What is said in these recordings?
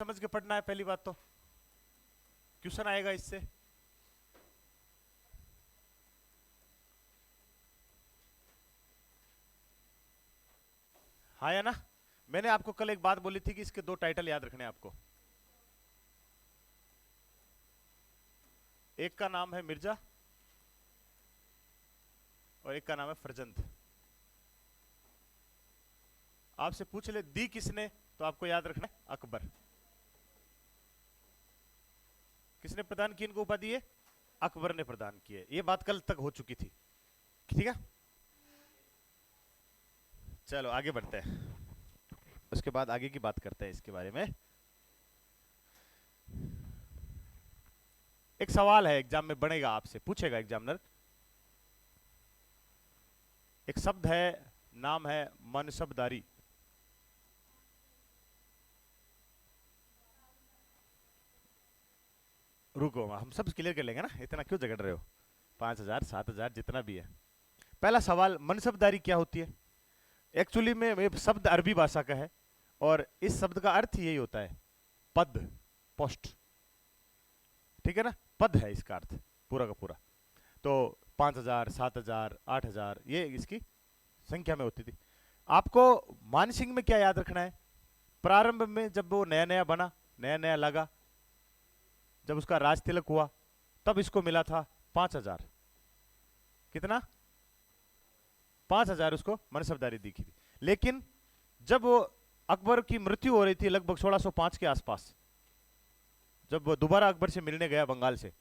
समझ के पढ़ना है। पहली बात तो क्वेश्चन आएगा इससे। हाँ या ना? मैंने आपको कल एक बात बोली थी कि इसके दो टाइटल याद रखने हैं आपको। एक का नाम है मिर्जा और एक का नाम है फरजंद। आपसे पूछ ले दी किसने, तो आपको याद रखना है अकबर। किसने प्रदान की इनको उपाधि? है अकबर ने प्रदान की है। ये बात कल तक हो चुकी थी, ठीक है। चलो आगे बढ़ते हैं, उसके बाद आगे की बात करते हैं इसके बारे में। एक सवाल है एग्जाम में बनेगा, आपसे पूछेगा एग्जामिनर। एक शब्द है, नाम है मनसबदारी। रुको हम सब क्लियर कर लेंगे ना, इतना क्यों झगड़ रहे हो? 5,000 7,000 जितना भी है। पहला सवाल, मनसबदारी क्या होती है? एक्चुअली में ये शब्द अरबी भाषा का है और इस शब्द का अर्थ यही होता है पद, पोस्ट, ठीक है ना। पद है इसका अर्थ पूरा का पूरा। तो 5,000 7,000 8,000 ये इसकी संख्या में होती थी। आपको मानसिंह में क्या याद रखना है? प्रारंभ में जब वो नया नया बना, नया नया लगा, जब उसका राज तिलक हुआ, तब इसको मिला था 5,000। कितना? 5,000 उसको मनसबदारी दी थी। लेकिन जब वो अकबर की मृत्यु हो रही थी लगभग 1605 के आसपास, जब वो दोबारा अकबर से मिलने गया बंगाल से,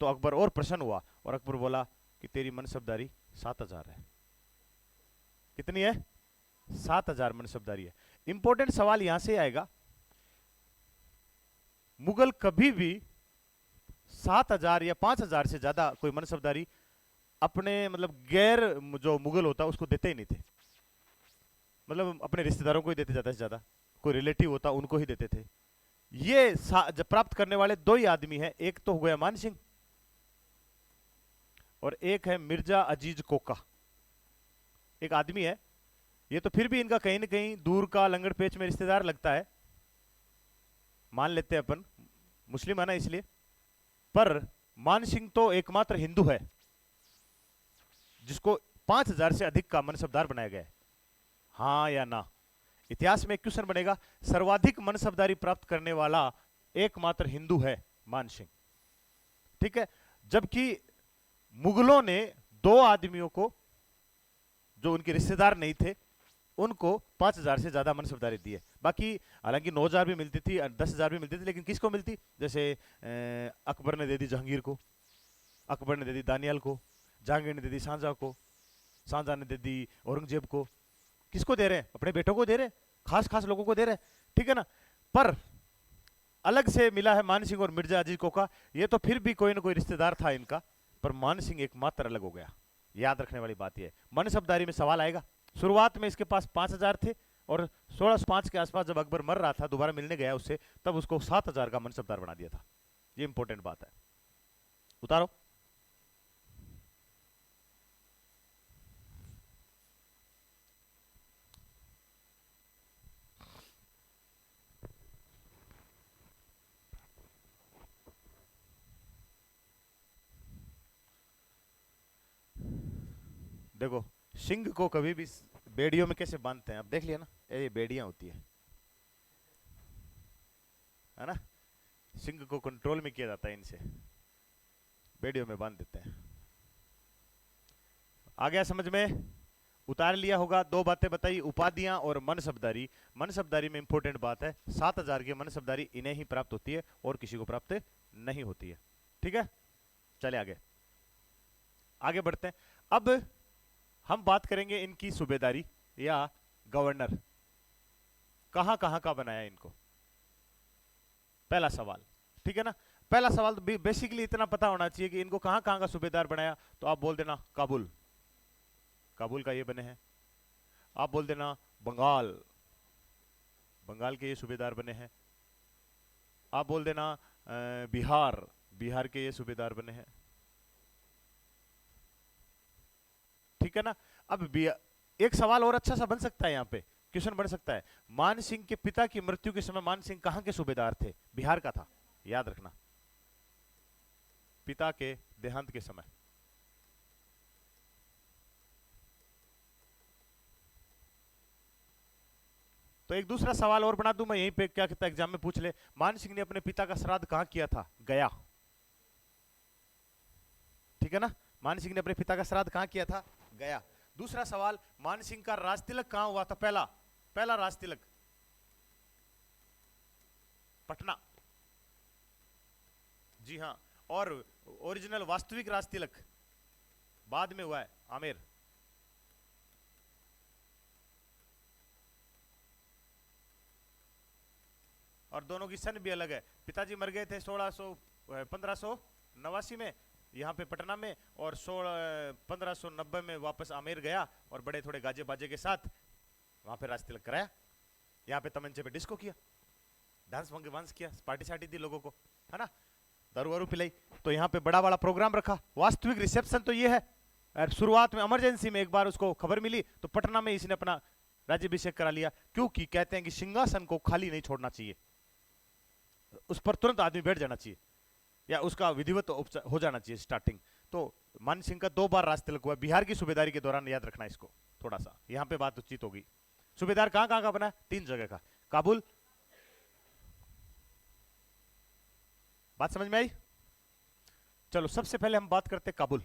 तो अकबर और प्रसन्न हुआ और अकबर बोला कि तेरी मनसबदारी 7,000 है। कितनी है? 7,000 मनसबदारी है। इंपॉर्टेंट सवाल यहां से आएगा, मुगल कभी भी 7,000 या 5,000 से ज्यादा कोई मनसबदारी अपने मतलब गैर जो मुगल होता उसको देते ही नहीं थे। मतलब अपने रिश्तेदारों को ही देते ज्यादा से ज्यादा, कोई रिलेटिव होता उनको ही देते थे। ये जब प्राप्त करने वाले दो ही आदमी हैं, एक तो हो गया मान सिंह और एक है मिर्जा अजीज कोका। एक आदमी है, ये तो फिर भी इनका कहीं ना कहीं दूर का लंगड़ पेच में रिश्तेदार लगता है, मान लेते हैं अपन, मुस्लिम है ना इसलिए। पर मान सिंह तो एकमात्र हिंदू है जिसको 5,000 से अधिक का मनसबदार बनाया गया है। हाँ या ना? इतिहास में एक क्वेश्चन बनेगा, सर्वाधिक मनसबदारी प्राप्त करने वाला एकमात्र हिंदू है मान सिंह, ठीक है। जबकि मुगलों ने दो आदमियों को जो उनके रिश्तेदार नहीं थे उनको 5,000 से ज्यादा मनसबदारी दी है। बाकी हालांकि 9,000 भी मिलती थी, 10,000 भी मिलती थी, लेकिन किसको मिलती? जैसे अकबर ने दे दी जहांगीर को, अकबर ने दे दी दानियाल को, जहांगीर ने दे दी शाहजहां को, शाहजहां ने दे दी औरंगजेब को। किसको दे रहे हैं? अपने बेटों को दे रहे हैं, खास खास लोगों को दे रहे हैं, ठीक है ना। पर अलग से मिला है मान सिंह और मिर्जा अजीज कोका। ये तो फिर भी कोई ना कोई रिश्तेदार था इनका, पर मान सिंह एकमात्र अलग हो गया। याद रखने वाली बात यह है। मनसबदारी में सवाल आएगा। शुरुआत में इसके पास 5,000 थे और 1605 के आसपास जब अकबर मर रहा था, दोबारा मिलने गया उससे, तब उसको 7,000 का मनसबदार बना दिया था। ये इंपॉर्टेंट बात है, उतारो। देखो सिंह को कभी भी बेड़ियों में कैसे बांधते हैं, अब देख लिया ना, ये बेड़ियां होती है ना। सिंह को कंट्रोल में किया जाता है इनसे, बेड़ियों में बांध देते हैं। आ गया समझ में? उतार लिया होगा। दो बातें बताई, उपाधियां और मनसबदारी। मनसबदारी में इंपॉर्टेंट बात है, 7,000 की मनसबदारी इन्हें ही प्राप्त होती है और किसी को प्राप्त नहीं होती है, ठीक है। चले आगे, आगे बढ़ते हैं। अब हम बात करेंगे इनकी सूबेदारी या गवर्नर, कहां कहां का बनाया इनको। पहला सवाल, ठीक है ना। पहला सवाल तो बेसिकली इतना पता होना चाहिए कि इनको कहां कहां का सूबेदार बनाया। तो आप बोल देना काबुल, काबुल का ये बने हैं। आप बोल देना बंगाल, बंगाल के ये सूबेदार बने हैं। आप बोल देना बिहार, बिहार के ये सूबेदार बने हैं, ठीक है ना। अब एक सवाल और अच्छा सा बन सकता है यहाँ पे, क्वेश्चन बन सकता है, मान सिंह के पिता की मृत्यु के समय मान सिंह कहां के सूबेदार थे? बिहार का था, याद रखना, पिता के देहांत के समय। तो एक दूसरा सवाल और बना दूं मैं यहीं पे, क्या कहता है एग्जाम में पूछ ले, मान सिंह ने अपने पिता का श्राद्ध कहां किया था? गया। ठीक है ना, मान सिंह ने अपने पिता का श्राद्ध कहां किया था? गया। दूसरा सवाल, मान सिंह का राजतिलक कहां हुआ था? पहला पहला राजतिलक पटना। जी हां, और ओरिजिनल वास्तविक राजतिलक बाद में हुआ है, आमेर। और दोनों की सन भी अलग है, पिताजी मर गए थे 1589 में यहाँ पे पटना में, और 1590 में वापस आमेर गया और बड़े थोड़े गाजे बाजे के साथ वहां पे राजतिलक कराया, यहाँ पे तमंचे पे डिस्को किया, डांस वांस किया, पार्टी सार्टी दी लोगों को, है ना, दारू वारू पिलाई, तो यहाँ पे बड़ा बड़ा प्रोग्राम रखा। वास्तविक रिसेप्शन तो ये है, शुरुआत में इमरजेंसी में एक बार उसको खबर मिली तो पटना में इसने अपना राज्याभिषेक करा लिया, क्योंकि कहते हैं कि सिंहासन को खाली नहीं छोड़ना चाहिए, उस पर तुरंत आदमी बैठ जाना चाहिए या उसका विधिवत हो जाना चाहिए स्टार्टिंग। तो मान सिंह का 2 बार राजतिलक हुआ बिहार की सूबेदारी के दौरान, याद रखना इसको थोड़ा सा, यहां पे बात उचित होगी। सूबेदार कहां कहां का बना? 3 जगह का, काबुल, बात समझ में आई? चलो सबसे पहले हम बात करते काबुल।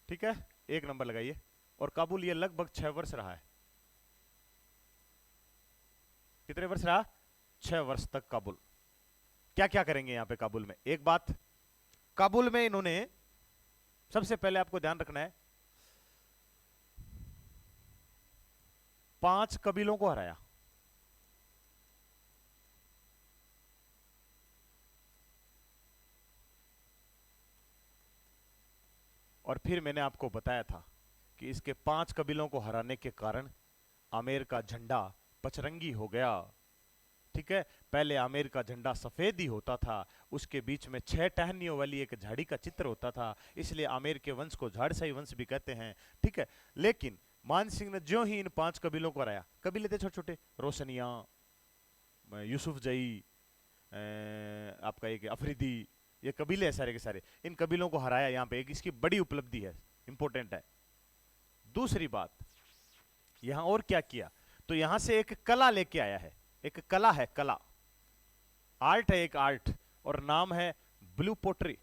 ठीक है, 1 नंबर लगाइए। और काबुल ये लगभग 6 वर्ष रहा है। कितने वर्ष रहा? 6 वर्ष तक काबुल। क्या क्या करेंगे यहां पे काबुल में? एक बात, काबुल में इन्होंने सबसे पहले आपको ध्यान रखना है 5 कबीलों को हराया। और फिर मैंने आपको बताया था कि इसके 5 कबीलों को हराने के कारण आमेर का झंडा पचरंगी हो गया। ठीक है, पहले आमेर का झंडा सफेद ही होता था, उसके बीच में 6 टहनियों वाली एक झाड़ी का चित्र होता था, इसलिए आमेर के वंश को झाड़साई वंश भी कहते हैं। ठीक है, लेकिन मान सिंह ने जो ही इन 5 कबीलों को हराया, कबीले थे छोटे छोटे, रोशनिया, यूसुफ जई, आपका एक अफरीदी, ये कबीले हैं सारे के सारे, इन कबीलों को हराया यहाँ पे, एक इसकी बड़ी उपलब्धि है, इंपॉर्टेंट है। दूसरी बात, यहां और क्या किया, तो यहां से एक कला लेके आया है, एक कला है, कला, आर्ट है, एक आर्ट, और नाम है ब्लू पोट्री।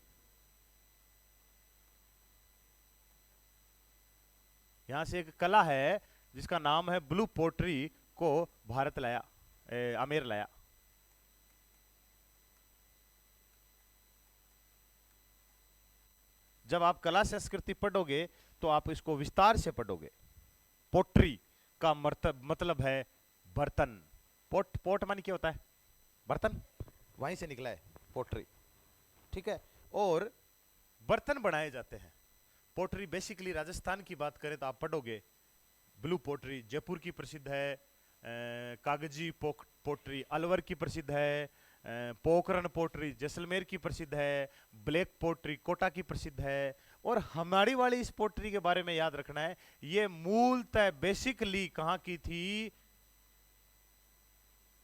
यहां से एक कला है जिसका नाम है ब्लू पोट्री, को भारत लाया, आमेर लाया। जब आप कला संस्कृति पढ़ोगे तो आप इसको विस्तार से पढ़ोगे। पोट्री का मतलब है बर्तन। पोट मानी क्या होता है? बर्तन, वहीं से निकला है पोट्री। ठीक है, और बर्तन बनाए जाते हैं। पोट्री बेसिकली राजस्थान की बात करें तो आप पढ़ोगे ब्लू पोट्री जयपुर की प्रसिद्ध है, कागजी पोट्री अलवर की प्रसिद्ध है, पोखरन पोट्री जैसलमेर की प्रसिद्ध है, ब्लैक पोट्री कोटा की प्रसिद्ध है। और हमारी वाली इस पोट्री के बारे में याद रखना है, ये मूलतः बेसिकली कहां की थी?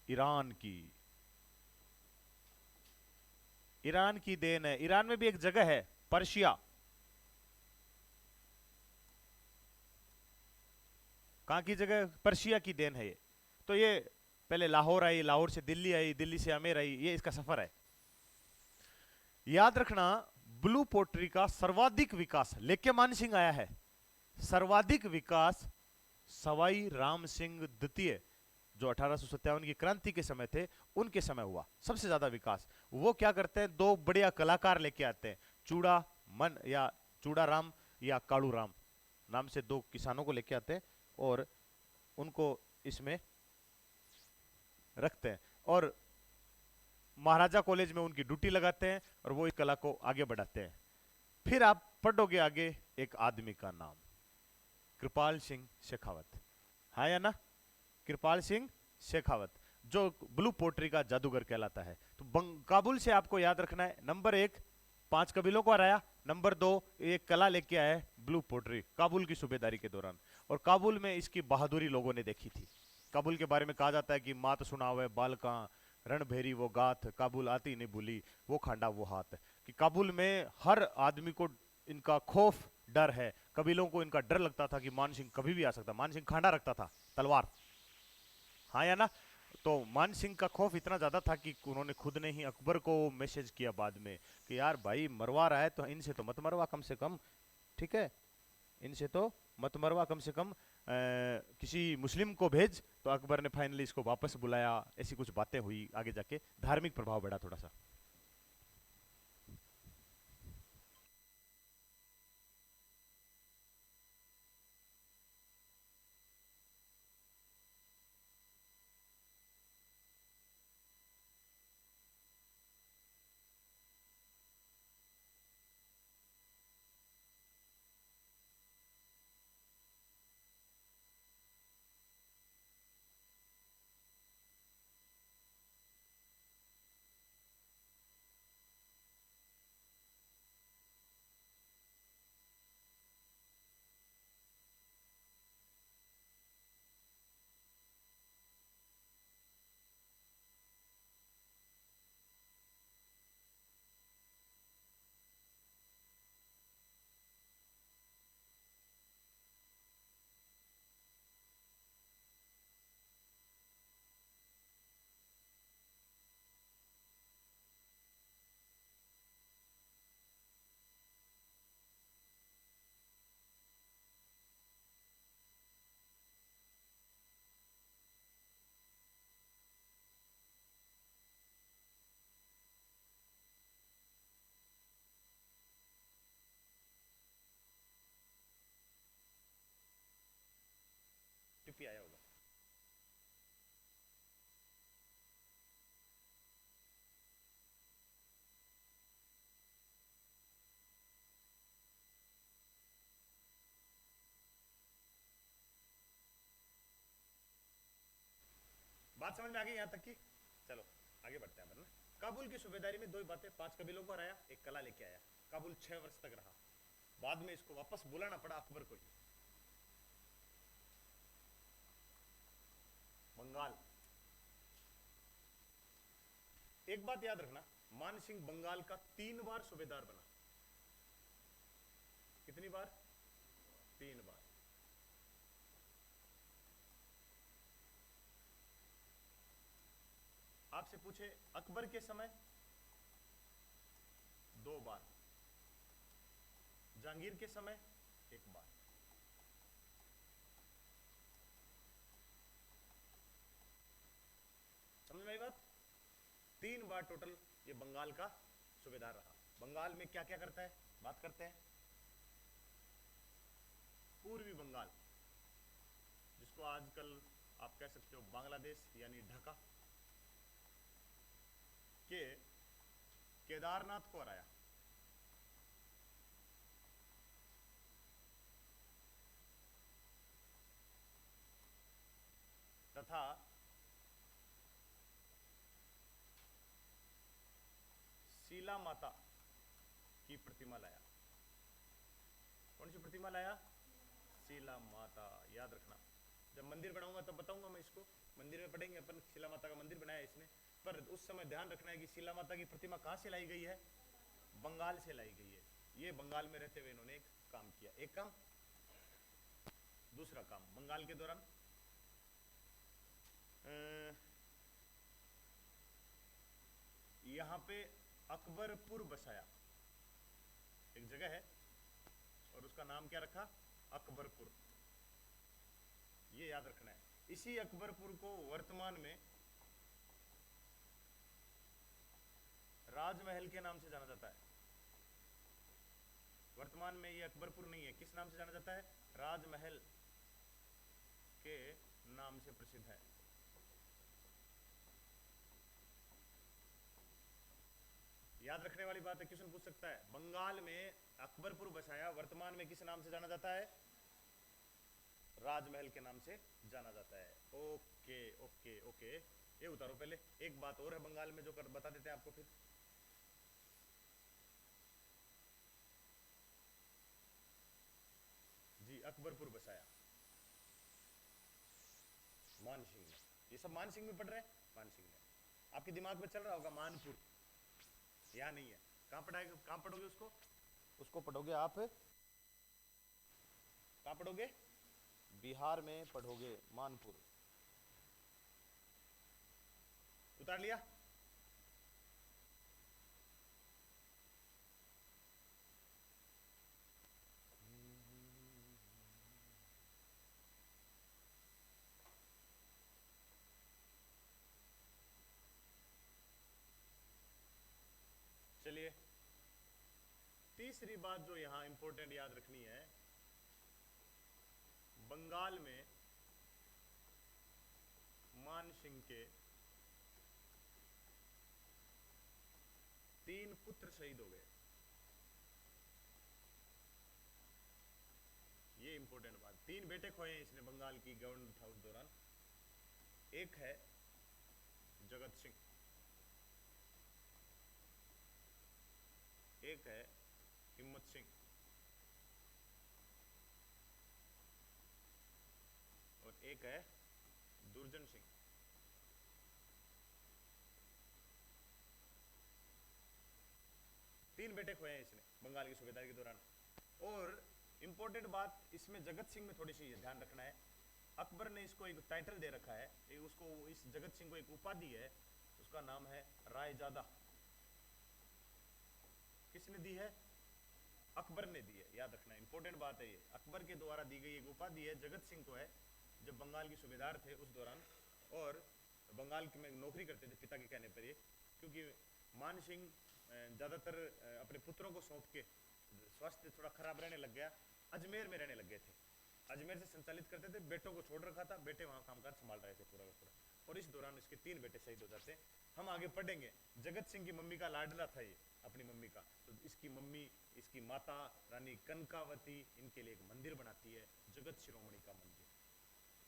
ईरान की। ईरान की देन है। ईरान में भी एक जगह है पर्शिया, कहां की जगह? पर्शिया की देन है ये। तो ये पहले लाहौर आई, लाहौर से दिल्ली आई, दिल्ली से आमेर आई, ये इसका सफर है। याद रखना, ब्लू पोट्री का सर्वाधिक विकास लेके मान सिंह आया है। सर्वाधिक विकास सवाई राम सिंह द्वितीय, जो 1857 की क्रांति के समय थे, उनके समय हुआ सबसे ज्यादा विकास। वो क्या करते हैं, 2 बढ़िया कलाकार लेके आते हैं, चूड़ा मन या चूड़ा राम या कालू राम नाम से 2 किसानों को लेके आते हैं और उनको इसमें रखते हैं, और महाराजा कॉलेज में उनकी ड्यूटी लगाते हैं और वो इस कला को आगे बढ़ाते हैं। फिर आप पढ़ोगे आगे एक आदमी का नाम, कृपाल सिंह शेखावत, हाँ या ना? कृपाल सिंह शेखावत, जो ब्लू पोट्री का जादूगर कहलाता है। तो काबुल से आपको याद रखना है, नंबर 1 5 कबीलों को हराया। नंबर 2, एक कला लेके आया है, ब्लू पोट्री, काबुल की सूबेदारी के दौरान। और काबुल में इसकी बहादुरी लोगों ने देखी थी। काबुल के बारे में कहा जाता है कि मात सुनावे बालका, रणभेरी वो गाथ, काबुल आती नहीं भूली, वो खांडा वो हाथ। कि काबुल में हर आदमी को इनका खौफ डर है। कबीलों को इनका डर लगता था कि मान सिंह कभी भी आ सकता। मान सिंह खांडा रखता था, तलवार, हाँ या ना। तो मान सिंह का खौफ इतना ज्यादा था कि उन्होंने खुद ने ही अकबर को मैसेज किया बाद में कि यार भाई मरवा रहा है तो इनसे तो मत मरवा कम से कम, ठीक है, इनसे तो मत मरवा कम से कम, किसी मुस्लिम को भेज। तो अकबर ने फाइनली इसको वापस बुलाया। ऐसी कुछ बातें हुई, आगे जाके धार्मिक प्रभाव बढ़ा थोड़ा सा। टिप्पी आया होगा। बात समझ में आ गई यहाँ तक की? चलो आगे बढ़ते हैं अपन ना। काबुल की सूबेदारी में दो ही बातें, 5 कबीलों को हराया, एक कला लेके आया। काबुल 6 वर्ष तक रहा, बाद में इसको वापस बुलाना पड़ा अकबर को ही। बंगाल, एक बात याद रखना, मान सिंह बंगाल का 3 बार सूबेदार बना। कितनी बार? 3 बार। आपसे पूछे अकबर के समय 2 बार, जहांगीर के समय 1 बार। समझ में आई बात? 3 बार टोटल ये बंगाल का सूबेदार रहा। बंगाल में क्या क्या करता है बात करते हैं। पूर्वी बंगाल, जिसको आजकल आप कह सकते हो बांग्लादेश यानी ढाका, के केदारनाथ को हराया। तथा शीला माता की प्रतिमा लाया। कौन सी प्रतिमा लाया? शीला माता। याद रखना, जब मंदिर बनाऊंगा तब बताऊंगा मैं इसको, मंदिर में पढ़ेंगे अपन। शीला माता का मंदिर बनाया इसने, पर उस समय ध्यान रखना है कि शीला माता की प्रतिमा कहां से लाई गई है? बंगाल से लाई गई है। ये बंगाल में रहते हुए इन्होंने एक काम किया। एक काम, दूसरा काम, बंगाल के दौरान यहां पे अकबरपुर बसाया, एक जगह है, और उसका नाम क्या रखा? अकबरपुर। ये याद रखना है। इसी अकबरपुर को वर्तमान में राजमहल के नाम से जाना जाता है। वर्तमान में ये अकबरपुर नहीं है, किस नाम से जाना जाता है? राजमहल के नाम से प्रसिद्ध है। याद रखने वाली बात है, क्वेश्चन पूछ सकता है। बंगाल में अकबरपुर बसाया, वर्तमान में किस नाम से जाना जाता है? राजमहल के नाम से जाना जाता है। ओके ओके ओके, ये उतारो पहले। एक बात और है बंगाल में जो बता देते हैं आपको फिर। मानसिंह में। ये सब मानसिंह में पढ़ रहे हैं, मानसिंह में। आपके दिमाग में चल रहा होगा मानपुर, यहाँ नहीं है। कहाँ पढ़ाएगा, कहाँ पढ़ोगे उसको? उसको पढ़ोगे आप, कहाँ पढ़ोगे? बिहार में पढ़ोगे, मानपुर। उतार लिया? चलिए, तीसरी बात जो यहां इंपॉर्टेंट याद रखनी है, बंगाल में मानसिंह के 3 पुत्र शहीद हो गए। ये इंपॉर्टेंट बात, 3 बेटे खोए हैं इसने, बंगाल की गवर्नर था उस दौरान। एक है जगत सिंह, एक है हिम्मत सिंह, और एक है दुर्जन सिंह। तीन बेटे खोए हैं इसने बंगाल की सूबेदारी के दौरान। और इंपॉर्टेंट बात इसमें जगत सिंह में थोड़ी सी ध्यान रखना है, अकबर ने इसको एक टाइटल दे रखा है, उसको इस जगत सिंह को एक उपाधि है, उसका नाम है रायजादा। किसने दी है? अकबर ने दी है, याद रखना, इंपॉर्टेंट बात है ये। अकबर के द्वारा दी गई एक उपाधि है, जगत सिंह को है, जब बंगाल के सूबेदार थे उस दौरान, और बंगाल में नौकरी करते थे पिता के कहने पर ये, क्योंकि मान सिंह ज़्यादातर अपने पुत्रों को सौंप के स्वास्थ्य थोड़ा खराब रहने लग गया, अजमेर में रहने लग गए थे, अजमेर से संचालित करते थे, बेटों को छोड़ रखा था, बेटे वहाँ कामकाज संभाल रहे थे पूरा का पूरा, और इस दौरान इसके 3 बेटे शहीद हो जाते हैं। हम आगे पढ़ेंगे, जगत सिंह की मम्मी का लाडला था ये, अपनी मम्मी का, तो इसकी मम्मी, इसकी माता रानी कनकावती इनके लिए एक मंदिर बनाती है, जगत शिरोमणि का मंदिर,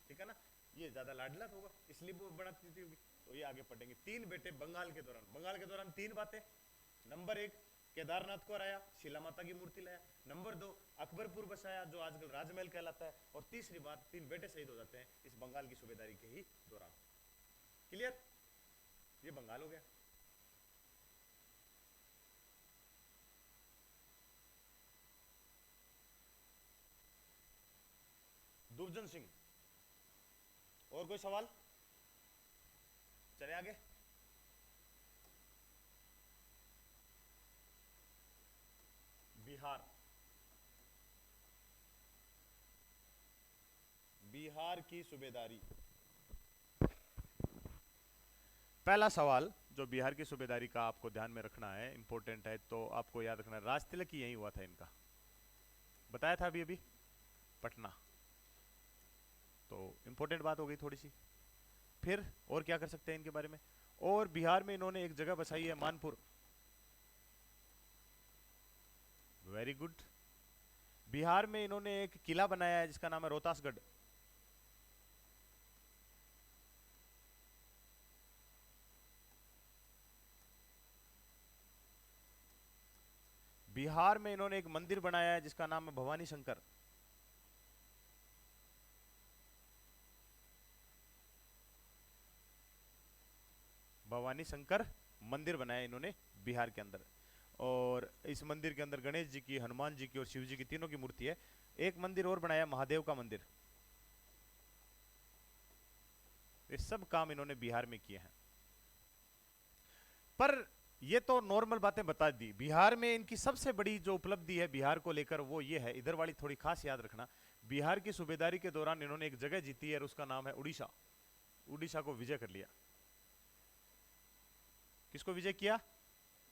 ठीक है ना। ये ज्यादा लाडला होगा इसलिए वो बनाती थी होगी। तो ये आगे पढ़ेंगे। 3 बेटे बंगाल के दौरान 3 बातें। नंबर 1, केदारनाथ को हराया, शिला माता की मूर्ति लाया। नंबर 2, अकबरपुर बसाया जो आजकल राजमहल कहलाता है। और तीसरी बात, 3 बेटे शहीद हो जाते हैं इस बंगाल की सूबेदारी के ही दौरान। क्लियर? ये बंगाल हो गया। दुर्जन सिंह, और कोई सवाल? चले आगे। बिहार, बिहार की सूबेदारी। पहला सवाल जो बिहार की सूबेदारी का आपको ध्यान में रखना है, इंपॉर्टेंट है, तो आपको याद रखना है, राज तिलक ही यही हुआ था इनका, बताया था अभी अभी, पटना। तो इंपॉर्टेंट बात हो गई थोड़ी सी। फिर और क्या कर सकते हैं इनके बारे में? और बिहार में इन्होंने एक जगह बसाई है, मानपुर। Very good. बिहार में इन्होंने एक किला बनाया है जिसका नाम है रोहतासगढ़। बिहार में इन्होंने एक मंदिर बनाया है जिसका नाम है भवानी शंकर। भवानी शंकर मंदिर बनाया इन्होंने बिहार के अंदर। और इस मंदिर के अंदर गणेश जी की, हनुमान जी की और शिव जी की, तीनों की मूर्ति है। एक मंदिर और बनाया, महादेव का मंदिर। ये सब काम इन्होंने बिहार में किए हैं। पर ये तो नॉर्मल बातें बता दी। बिहार में इनकी सबसे बड़ी जो उपलब्धि है बिहार को लेकर वो ये है, इधर वाली थोड़ी खास याद रखना। बिहार की सूबेदारी के दौरान इन्होंने एक जगह जीती है और उसका नाम है उड़ीसा। उड़ीसा को विजय कर लिया। किसको विजय किया?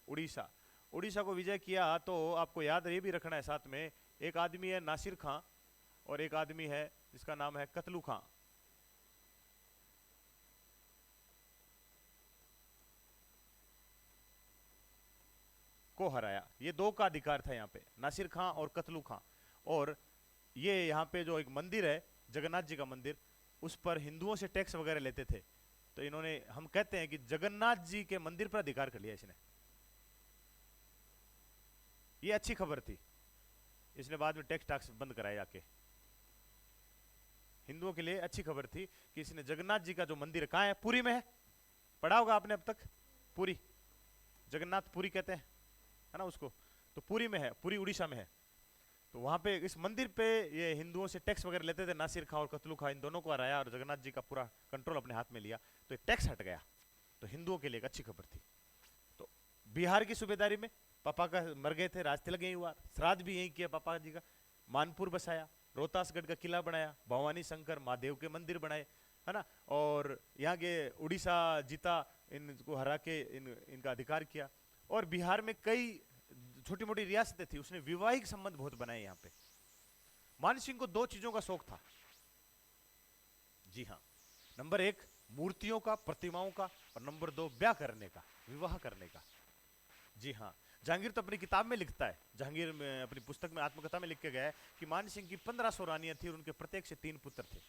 उड़ीसा। उड़ीसा को विजय किया। तो आपको याद ये भी रखना है साथ में, एक आदमी है नासिर खां और एक आदमी है जिसका नाम है कतलू खां। को हराया। ये 2 का अधिकार था यहाँ पे, नासिर खां और कतलू खां। और ये यहाँ पे जो एक मंदिर है जगन्नाथ जी का मंदिर, उस पर हिंदुओं से टैक्स वगैरह लेते थे। तो इन्होंने, हम कहते हैं कि जगन्नाथ जी के मंदिर पर अधिकार कर लिया इसने। ये अच्छी खबर थी। इसने बाद में टैक्स बंद कराए जाके। हिंदुओं के लिए अच्छी खबर थी कि इसने जगन्नाथ जी का जो मंदिर कहाँ है, पुरी में है, पढ़ा होगा आपने अब तक, पुरी, जगन्नाथ पुरी कहते हैं, है ना उसको, तो पुरी में है, पुरी उड़ीसा में है। तो वहां पे इस मंदिर पे ये हिंदुओं से टैक्स वगैरह लेते थे, नासिर खां और कतलू खां इन दोनों को हराया और जगन्नाथ जी का पूरा कंट्रोल अपने हाथ में लिया, तो टैक्स हट गया। तो हिंदुओं के लिए एक अच्छी खबर थी। तो बिहार की सूबेदारी में पापा का मर गए थे, राज तिलक यहीं हुआ, श्राद्ध भी यहीं किया पापा जी का, मानपुर बसाया, रोहतासगढ़ का किला बनाया, भवानी शंकर महादेव के मंदिर बनाए, है ना, और यहाँ के उड़ीसा जीता, इनको हरा के इनका अधिकार किया। और बिहार में कई छोटी मोटी रियासतें थी, उसने वैवाहिक संबंध बहुत बनाए यहाँ पे। मान सिंह को दो चीजों का शौक था, जी हाँ, नंबर एक मूर्तियों का, प्रतिमाओं का, और नंबर दो ब्याह करने का, विवाह करने का। जी हाँ, जहांगीर तो अपनी किताब में लिखता है, जहांगीर में अपनी पुस्तक में आत्मकथा में लिख के गया है कि मान सिंह की 1500 रानियां थी और उनके प्रत्येक से 3 पुत्र थे।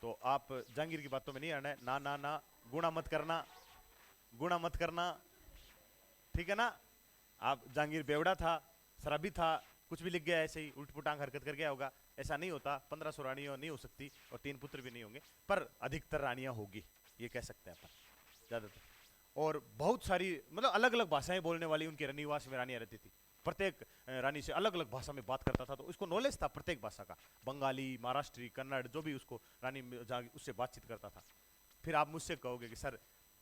तो आप जहांगीर की बातों में नहीं आना है, ना ना ना, गुणा मत करना, गुणा मत करना, ठीक है ना। आप जहांगीर बेवड़ा था, शराबी था, कुछ भी लिख गया ऐसे ही उल्ट पुटांग हरकत कर गया होगा, ऐसा नहीं होता। 1500 रानियां नहीं हो सकती और 3 पुत्र भी नहीं होंगे, पर अधिकतर रानियां होगी, ये कह सकते हैं अपन, ज्यादातर। और बहुत सारी मतलब अलग अलग भाषाएं बोलने वाली उनके रनिवास में रानियां रहती थी, प्रत्येक रानी से अलग अलग भाषा में बात करता था, तो उसको नॉलेज था प्रत्येक भाषा का, बंगाली, महाराष्ट्री, कन्नड़, जो भी उसको रानी उससे बातचीत करता था। फिर आप मुझसे कहोगे कि सर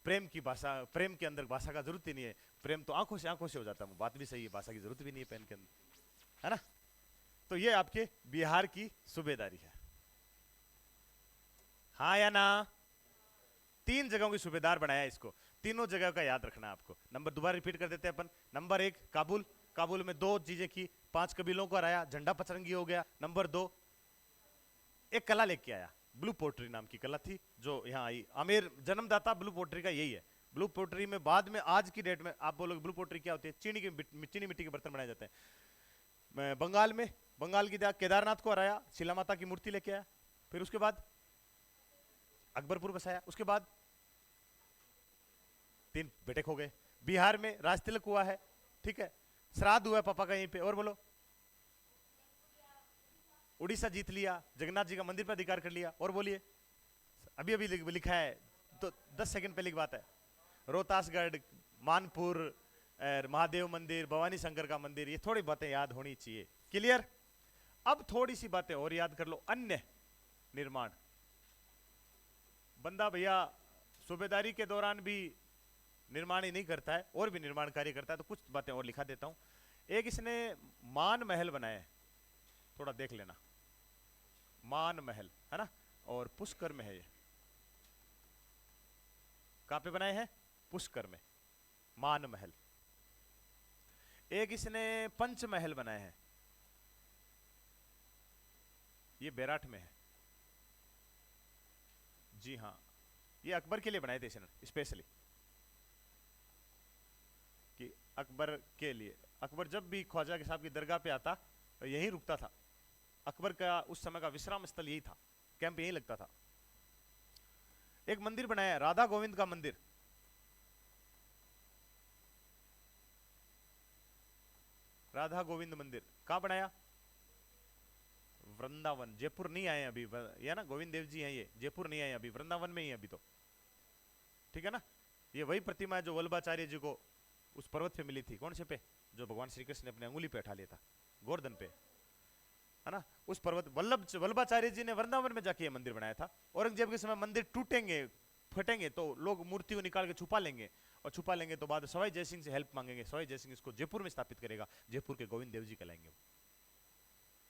प्रेम की भाषा, प्रेम के अंदर भाषा का जरूरत ही नहीं है, प्रेम तो आंखों से हो जाता है, बात भी सही है, भाषा की जरूरत भी नहीं है प्रेम के अंदर, है ना। तो ये आपके बिहार की सूबेदारी है, हाँ या ना। 3 जगहों की सूबेदार बनाया इसको, तीनों जगह का याद रखना आपको। नंबर दोबारा रिपीट कर देते हैं अपन। नंबर 1 काबुल, काबुल में 2 चीजें की, 5 कबीलों को हराया, झंडा पचरंगी हो गया। नंबर 2 एक कला लेके आया, ब्लू पोट्री नाम की कला थी जो यहाँ आई, आमेर जन्मदाता ब्लू पोट्री का यही है। ब्लू पोट्री में बाद में आज की डेट में आप बोलोगे ब्लू पोट्री क्या होती है, चीनी मिट्टी के बर्तन बनाए जाते हैं। बंगाल में, बंगाल की केदारनाथ को हराया, शिला माता की मूर्ति लेके आया, फिर उसके बाद अकबरपुर बसाया, उसके बाद 3 बेटे खो गए। बिहार में राज तिलक हुआ है, ठीक है, श्राद्ध हुआ है पापा का यहीं पे, और बोलो उड़ीसा जीत लिया, जगन्नाथ जी का मंदिर पर अधिकार कर लिया, और बोलिए अभी अभी लिखा है तो 10 सेकंड पहले की बात है, रोहतासगढ़, मानपुर, महादेव मंदिर, भवानी शंकर का मंदिर, ये थोड़ी बातें याद होनी चाहिए। क्लियर। अब थोड़ी सी बातें और याद कर लो। अन्य निर्माण, बंदा भैया सूबेदारी के दौरान भी निर्माण ही नहीं करता है, और भी निर्माण कार्य करता है, तो कुछ बातें और लिखा देता हूं। एक इसने मान महल बनाया है, थोड़ा देख लेना, मान महल है ना, और पुष्कर में है ये, कहां पे बनाए हैं, पुष्कर में, मान महल। एक इसने पंच महल बनाए हैं, ये बैराठ में है, जी हाँ, ये अकबर के लिए बनाए थे इसने स्पेशली, कि अकबर के लिए, अकबर जब भी ख्वाजा के साहब की दरगाह पे आता तो यहीं रुकता था, अकबर का उस समय का विश्राम स्थल यही था, कैंप यहीं लगता था। एक मंदिर बनाया है, राधा गोविंद का मंदिर, राधा गोविंद मंदिर कहां बनाया, वृंदावन, जयपुर नहीं आए अभी, ये ना गोविंद देव जी हैं, ये जयपुर नहीं आए अभी, वृंदावन में ही अभी तो, ठीक है ना। ये वही प्रतिमा है जो वल्लभाचार्य जी को उस पर्वत पे मिली थी, कौन से पे, जो भगवान श्री कृष्ण ने अपने अंगुली पे उठा लिया था, गोवर्धन पे, है ना, उस पर्वत वल्लभाचार्य जी ने वृंदावन में जाके ये मंदिर बनाया था। औरंगजेब के समय मंदिर टूटेंगे, फटेंगे तो लोग मूर्ति को निकाल के छुपा लेंगे, और छुपा लेंगे तो बाद सवाई जयसिंह से हेल्प मांगेंगे, सवाई जयसिंह इसको जयपुर में स्थापित करेगा, जयपुर के गोविंद देव जी कहलाएंगे,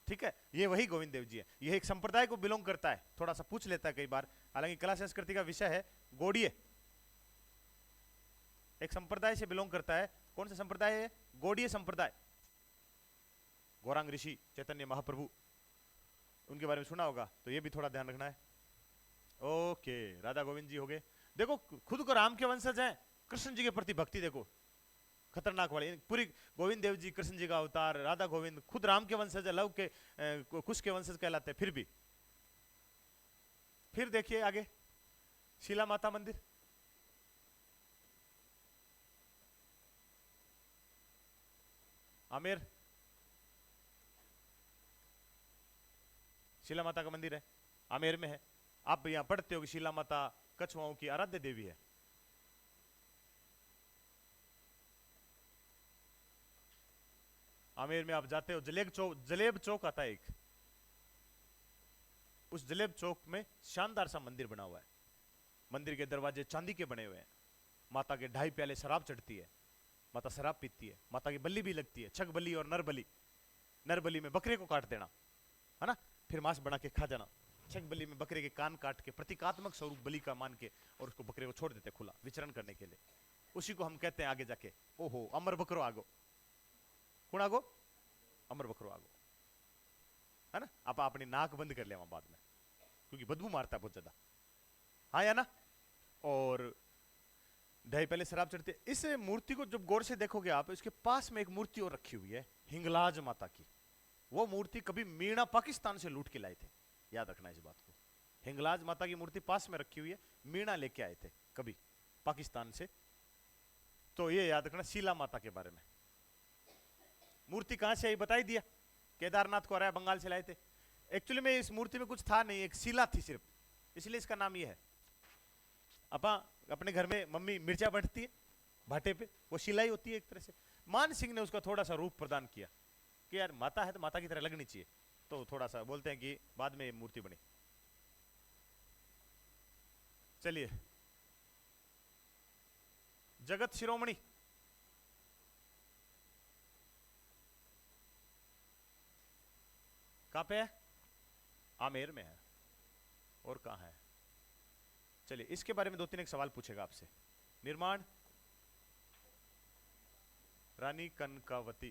ठीक है। ये वही गोविंद देव जी है, यह एक संप्रदाय को बिलोंग करता है, थोड़ा सा पूछ लेता है कई बार, हालांकि कला संस्कृति का विषय है। गोड़िये एक संप्रदाय से बिलोंग करता है, कौन सा संप्रदाय है, गोड़िये संप्रदाय, गौरांग ऋषि, चैतन्य महाप्रभु, उनके बारे में सुना होगा, तो ये भी थोड़ा ध्यान रखना है। ओके, राधा गोविंद जी हो गए। देखो खुद को राम के वंशज हैं, कृष्ण जी के प्रति भक्ति देखो खतरनाक वाली, पूरी गोविंद देव जी कृष्ण जी का अवतार, राधा गोविंद खुद राम के वंशज है, लव के कुश के वंशज कहलाते हैं, फिर भी। फिर देखिए आगे, शिला माता मंदिर, आमेर, शिला माता का मंदिर है, आमेर में है। आप यहाँ पढ़ते हो कि शीला माता कछुआओं की आराध्य देवी है। आमेर में आप जाते हो, जलेब चौक आता है एक, उस जलेब चौक में शानदार सा मंदिर बना हुआ है। मंदिर के दरवाजे चांदी के बने हुए हैं। माता के 2.5 प्याले शराब चढ़ती है, माता शराब पीती है। माता की बलि भी लगती है, छग बलि और नर बलि। नर बलि में बकरे को काट देना, है ना, फिर मांस बना के खा जाना। छग बलि में बकरे के कान काट के प्रतीकात्मक स्वरूप बलि का मान के और उसको बकरे को छोड़ देते खुला विचरण करने के लिए। उसी को हम कहते हैं आगे जाके, ओहो अमर बकरो आगो, कौन आगो, अमर बकरो आगो, है ना। आप अपनी नाक बंद कर लिया बाद में, क्योंकि बदबू मारता है बहुत ज्यादा, हाँ या ना। और 2.5 प्याले शराब चढ़ती है। इस मूर्ति को जब गौर से देखोगे आप, इसके पास में एक मूर्ति और रखी हुई है हिंगलाज माता की। वो मूर्ति कभी मीणा पाकिस्तान से लूट के लाए थे, याद रखना इस बात को। हिंगलाज माता की मूर्ति पास में रखी हुई है, मीणा लेके आए थे कभी पाकिस्तान से। तो ये याद रखना शीला माता के बारे में। मूर्ति कहां से आई बता ही दिया, केदारनाथ को आया बंगाल से लाए थे। एक्चुअली में इस मूर्ति में कुछ था नहीं, एक शिला थी सिर्फ, इसलिए इसका नाम ये है। अपने घर में मम्मी मिर्चा बढ़ती है भाटे पे, वो शिला ही होती है एक तरह से। मान सिंह ने उसका थोड़ा सा रूप प्रदान किया कि यार माता है तो माता की तरह लगनी चाहिए, तो थोड़ा सा बोलते हैं कि बाद में मूर्ति बनी। चलिए, जगत शिरोमणि, कहां पे है, आमेर में है। और कहां है, चलिए इसके बारे में 2-3 एक सवाल पूछेगा आपसे। निर्माण रानी कनकावती,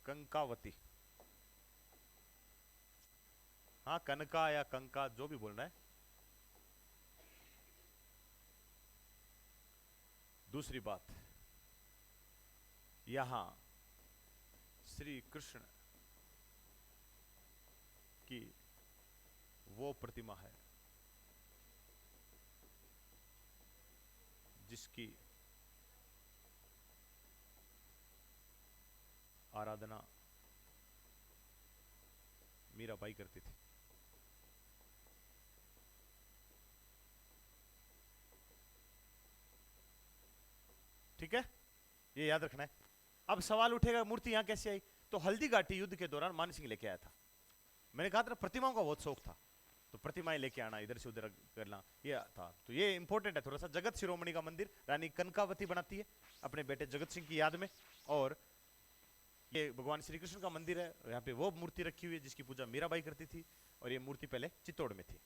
कंकावती, हाँ कनका या कंका जो भी बोलना है। दूसरी बात, यहां श्री कृष्ण की वो प्रतिमा है जिसकी आराधना मीराबाई करती थी। ठीक है, ये याद रखना है। अब सवाल उठेगा मूर्ति यहां कैसे आई, तो हल्दी घाटी युद्ध के दौरान मान सिंह लेके आया था। मैंने कहा था ना प्रतिमाओं का बहुत शौक था, तो प्रतिमाएं लेके आना, इधर से उधर करना, ये था। तो ये इंपॉर्टेंट है थोड़ा सा। जगत शिरोमणि का मंदिर रानी कनकावती बनाती है अपने बेटे जगत सिंह की याद में। और ये भगवान श्री कृष्ण का मंदिर है, यहाँ पे वो मूर्ति रखी हुई है जिसकी पूजा मीराबाई करती थी। और ये मूर्ति पहले चित्तौड़ में थी।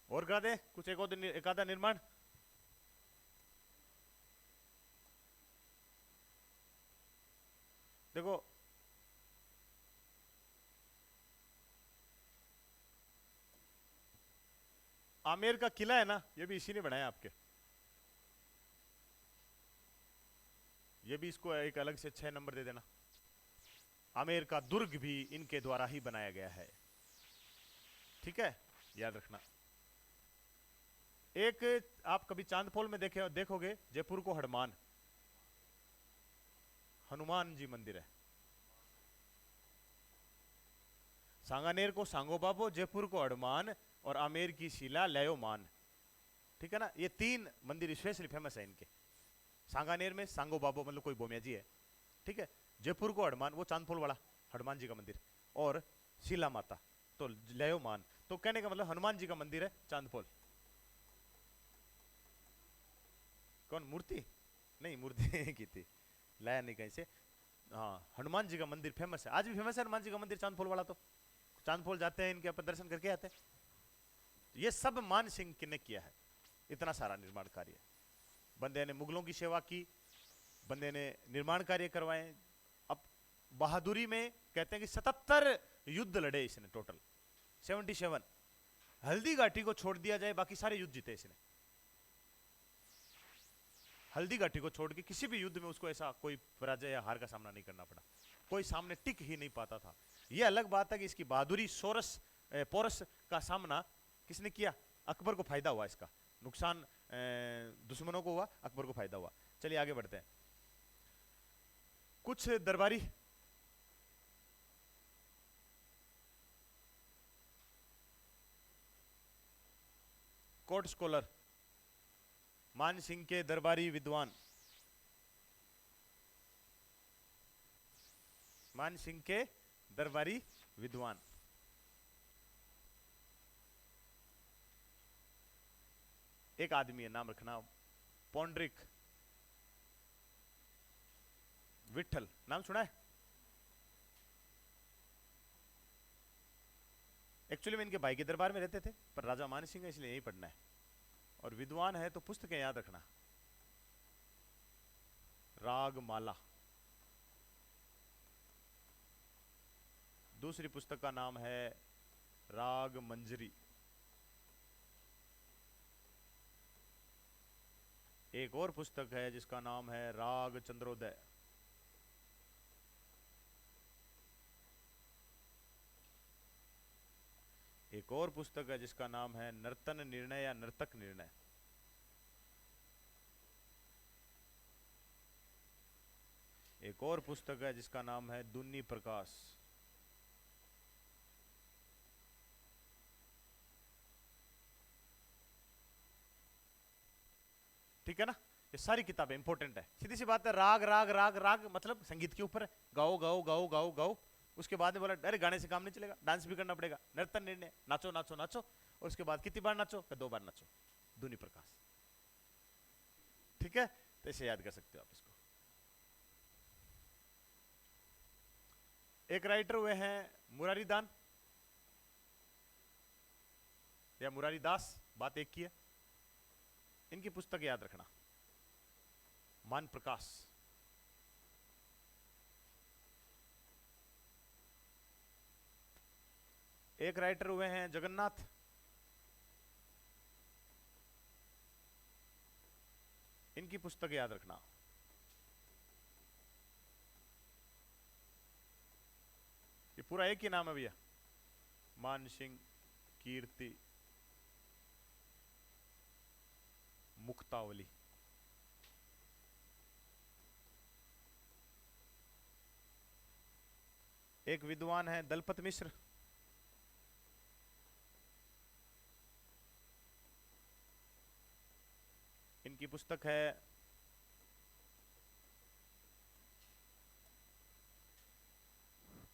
और कहा दे कुछ एक आधा निर्माण। देखो आमेर का किला है ना, ये भी इसी ने बनाया आपके। ये भी इसको एक अलग से 6 नंबर दे देना। आमेर का दुर्ग भी इनके द्वारा ही बनाया गया है, ठीक है, याद रखना। एक आप कभी चांदपोल में देखोगे जयपुर को हनुमान, हनुमान जी मंदिर है। सांगानेर को सांगो बाबो, जयपुर को हनुमान और आमेर की शिला लयोमान। ठीक है ना, ये 3 मंदिर स्पेशली फेमस है इनके। सांगानेर में सांगो बाबो मतलब कोई बोमिया जी है, ठीक है। जयपुर को हनुमान, वो चांदपोल वाला हनुमान जी का मंदिर, और शिला माता तो लयोमान। तो कहने का मतलब हनुमान जी का मंदिर है चांदपोल। कौन मूर्ति, नहीं मूर्ति की थी, लाया नहीं कहीं से। हाँ हनुमान जी का मंदिर फेमस है, आज भी फेमस है हनुमान जी का मंदिर चांदपोल वाला। तो चांदपोल जाते हैं इनके अपन दर्शन करके आते हैं। ये सब मान सिंह ने किया है, इतना सारा निर्माण कार्य। बंदे ने मुगलों की सेवा की, बंदे ने निर्माण कार्य करवाए। अब बहादुरी में कहते हैं कि 77 युद्ध लड़े इसने, टोटल 77। हल्दी घाटी को छोड़ दिया जाए बाकी सारे युद्ध जीते इसने। हल्दी घाटी को छोड़ के किसी भी युद्ध में उसको ऐसा कोई पराजय या हार का सामना नहीं करना पड़ा, कोई सामने टिक ही नहीं पाता था। यह अलग बात है कि इसकी बहादुरी पोरस का सामना किसने किया? अकबर को फायदा हुआ इसका, नुकसान दुश्मनों को हुआ, अकबर को फायदा हुआ। चलिए आगे बढ़ते हैं। कुछ दरबारी कोर्ट स्कॉलर, मान सिंह के दरबारी विद्वान, मान सिंह के दरबारी विद्वान। एक आदमी है, नाम रखना, पौंड्रिक विठल, नाम सुना है? एक्चुअली में इनके भाई के दरबार में रहते थे, पर राजा मान सिंह है इसलिए यही पढ़ना है। और विद्वान है तो पुस्तकें याद रखना। रागमाला, दूसरी पुस्तक का नाम है राग मंजरी। एक और पुस्तक है जिसका नाम है राग चंद्रोदय। एक और पुस्तक है जिसका नाम है नर्तन निर्णय या नर्तक निर्णय। एक और पुस्तक है जिसका नाम है दुन्नी प्रकाश। ठीक है ना? ये सारी किताबें इंपॉर्टेंट है। सीधी सी बात है, राग राग राग राग मतलब संगीत के ऊपर है, गाओ गाओ गाओ गाओ गाओ। उसके बाद में बोला अरे गाने से काम नहीं चलेगा, डांस भी करना पड़ेगा। नर्तन निर्णय, नाचो नाचो नाचो। और उसके बाद कितनी बार नाचो? 2 बार नाचो। दुनी प्रकाश। ठीक है, तो इसे याद कर सकते हो आप इसको। एक राइटर हुए हैं मुरारी दान या मुरारी दास, बात एक की है। इनकी पुस्तक याद रखना, मान प्रकाश। एक राइटर हुए हैं जगन्नाथ, इनकी पुस्तक याद रखना, ये पूरा एक ही नाम है भैया, मान सिंह कीर्ति मुक्तावली। एक विद्वान है दलपत मिश्र, इनकी पुस्तक है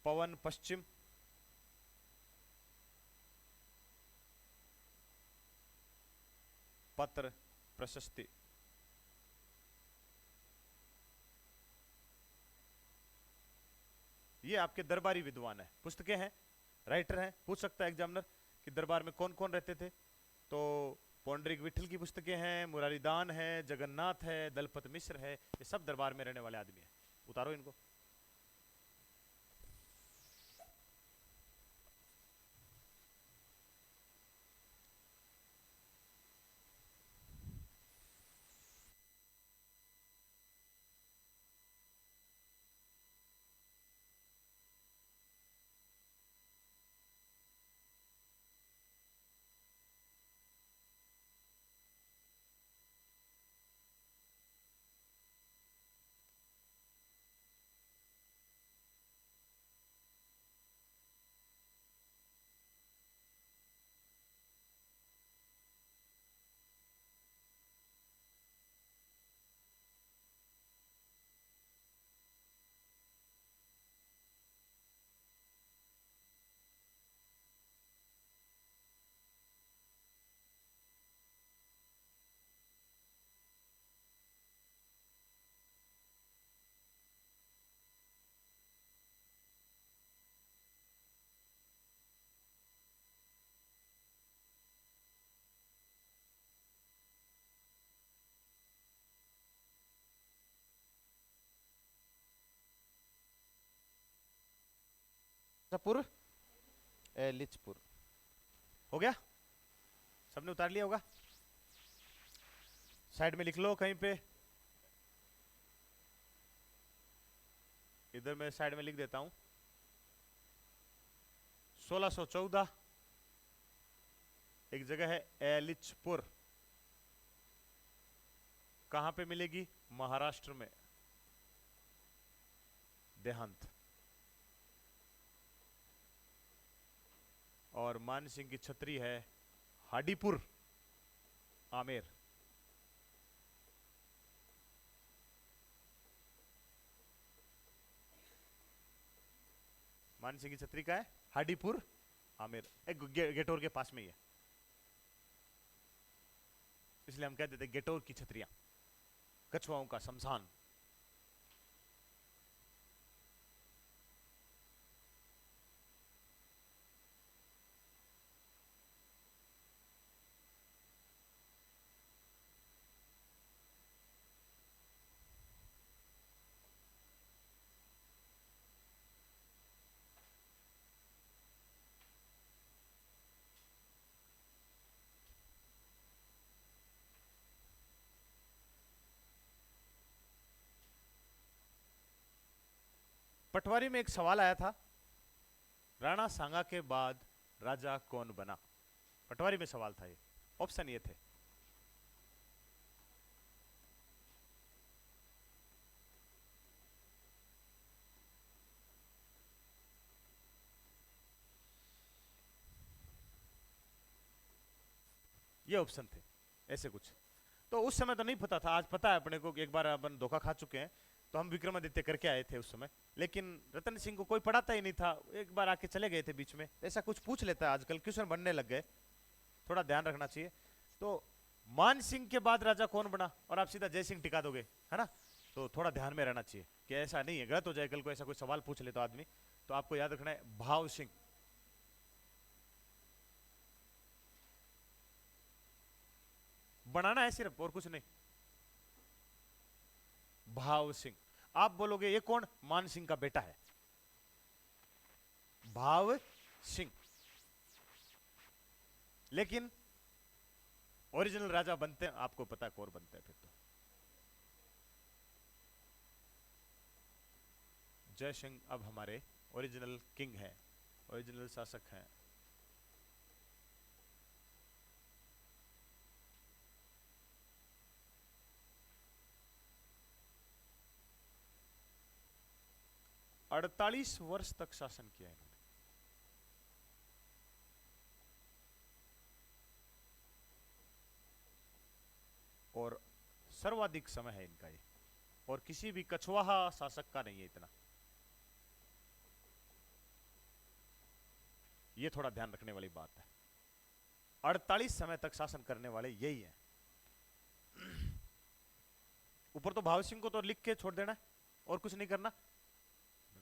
पवन पश्चिम। पत्र प्रशस्ति। ये आपके दरबारी विद्वान है, पुस्तकें हैं, राइटर हैं। पूछ सकता है एग्जामिनर कि दरबार में कौन कौन रहते थे, तो पौंडरिक विठल की पुस्तकें हैं, मुरारी दान है, जगन्नाथ है, दलपत मिश्र है, ये सब दरबार में रहने वाले आदमी हैं। उतारो इनको। लिचपुर, लिचपुर हो गया, सबने उतार लिया होगा। साइड में लिख लो कहीं पे, इधर मैं साइड में लिख देता हूं 1614 एक जगह है एलिचपुर, कहां पे मिलेगी? महाराष्ट्र में, देहांत। और मानसिंह की छतरी है हाडीपुर, आमेर। मानसिंह की छतरी का है हाडीपुर, आमेर, एक गेटोर के पास में ही है, इसलिए हम कह देते गेटोर की छतरियां, कछुआओं का शमशान। पटवारी में एक सवाल आया था, राणा सांगा के बाद राजा कौन बना? पटवारी में सवाल था ये, ऑप्शन ये थे। ये ऑप्शन थे, ऐसे कुछ। तो उस समय तो नहीं पता था, आज पता है अपने को कि एक बार अपन धोखा खा चुके हैं। तो हम विक्रमादित्य करके आए थे उस समय, लेकिन रतन सिंह को कोई पढ़ाता ही नहीं था, एक बार आके चले गए थे बीच में। ऐसा कुछ पूछ लेता है आजकल, क्वेश्चन बनने लग गए, थोड़ा ध्यान रखना चाहिए। तो मान सिंह के बाद राजा कौन बना, और आप सीधा जय सिंह टिका दोगे, है ना? तो थोड़ा ध्यान में रहना चाहिए कि ऐसा नहीं है, गलत हो जाए कल को, ऐसा कोई सवाल पूछ ले तो आदमी। तो आपको याद रखना है भाव सिंह। बनाना है सिर्फ, और कुछ नहीं। भाव सिंह। आप बोलोगे ये कौन? मान सिंह का बेटा है भाव सिंह। लेकिन ओरिजिनल राजा बनते हैं, आपको पता है कौन बनते हैं फिर तो? जय सिंह अब हमारे ओरिजिनल किंग है, ओरिजिनल शासक हैं। अड़तालीस वर्ष तक शासन किया इन्होंने। और सर्वाधिक समय है इनका ये, और किसी भी कछुआहा शासक का नहीं है इतना। ये थोड़ा ध्यान रखने वाली बात है, 48 समय तक शासन करने वाले यही है। ऊपर तो भाव सिंह को तो लिख के छोड़ देना है, और कुछ नहीं करना,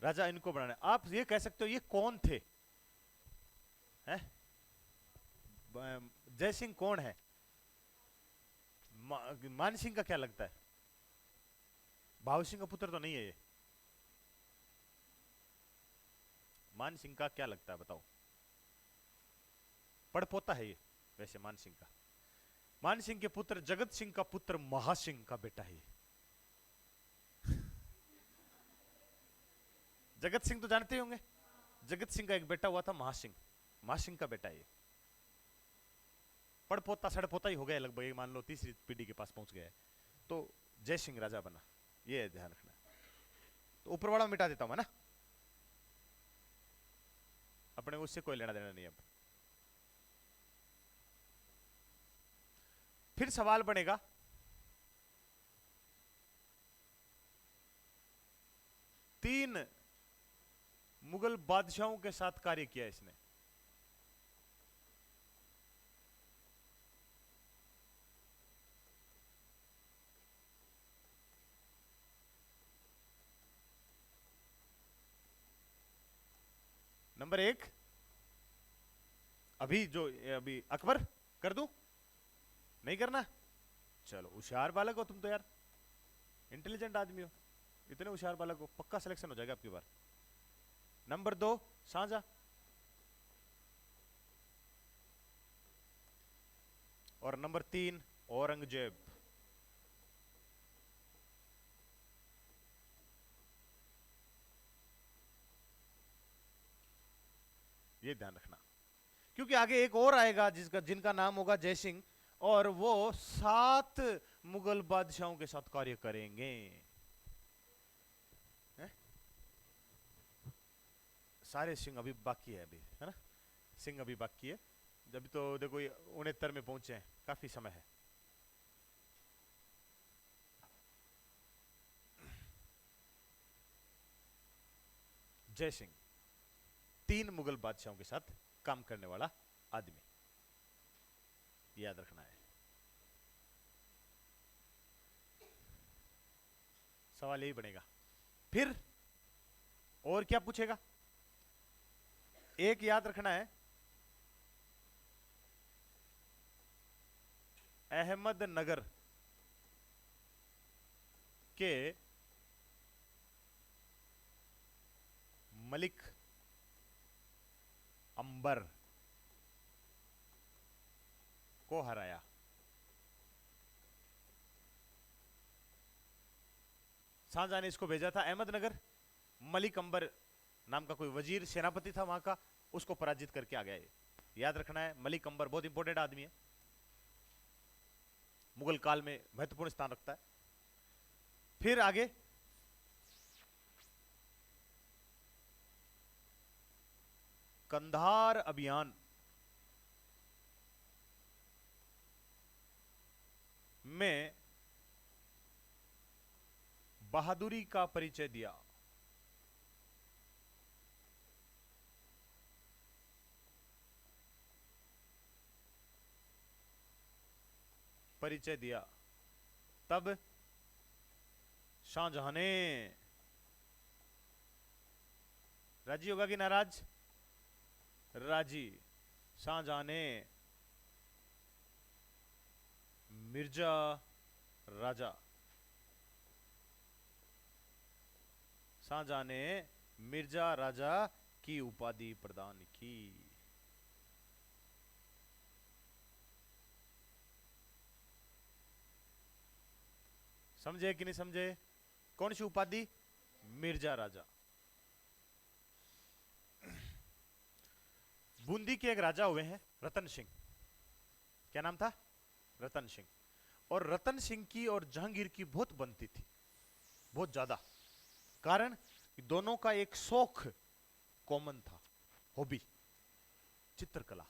राजा इनको बनाना है। आप ये कह सकते हो ये कौन थे, हैं? जय सिंह कौन है? मान सिंह का क्या लगता है? भाव सिंह का पुत्र तो नहीं है ये। मान सिंह का क्या लगता है बताओ? पड़पोता है ये वैसे मान सिंह का। मान सिंह के पुत्र जगत सिंह का पुत्र महासिंह का बेटा है। जगत सिंह तो जानते होंगे, जगत सिंह का एक बेटा हुआ था महासिंह, महासिंह का बेटा ये। पड़पोता सड़पोता ही हो गया लगभग, ये मान लो तीसरी पीढ़ी के पास पहुंच गया है। तो जय सिंह राजा बना, ये ध्यान रखना। तो ऊपर वाला मिटा देता हूं मैं ना, अपने उससे कोई लेना देना नहीं। अब फिर सवाल बनेगा, तीन मुगल बादशाहों के साथ कार्य किया इसने। नंबर एक, अभी अकबर कर दूं? नहीं करना? चलो, होशियार बालक हो तुम तो यार, इंटेलिजेंट आदमी हो, इतने होशियार बालक हो, पक्का सिलेक्शन हो जाएगा आपकी बार। नंबर दो, शाहजहां। और नंबर तीन, औरंगजेब। ये ध्यान रखना। क्योंकि आगे एक और आएगा जिनका नाम होगा जयसिंह, और वो 7 मुगल बादशाहों के साथ कार्य करेंगे। है? सारे सिंह अभी बाकी है, अभी है ना, सिंह अभी बाकी है। अभी तो देखो 69 में पहुंचे हैं, काफी समय है। जय सिंह 3 मुगल बादशाहों के साथ काम करने वाला आदमी, याद रखना है। सवाल यही बनेगा। फिर और क्या पूछेगा? एक याद रखना है, अहमदनगर के मलिक अंबर को हराया। शाहजहां ने इसको भेजा था अहमदनगर, मलिक अंबर नाम का कोई वजीर सेनापति था वहां का, उसको पराजित करके आ गया। याद रखना है, मलिक अंबर बहुत इंपॉर्टेंट आदमी है, मुगल काल में महत्वपूर्ण स्थान रखता है। फिर आगे कंधार अभियान में बहादुरी का परिचय दिया। परिचय दिया तब शाहजहां ने, राजी होगा कि नाराज? राजी। शाहजहां ने मिर्जा राजा, शाहजहां ने मिर्जा राजा की उपाधि प्रदान की। समझे कि नहीं समझे? कौन सी उपाधि? मिर्जा राजा। बूंदी के एक राजा हुए हैं रतन सिंह, क्या नाम था? रतन सिंह। और रतन सिंह की और जहांगीर की बहुत बनती थी, बहुत ज्यादा। कारण दोनों का एक शौक कॉमन था, हॉबी, चित्रकला।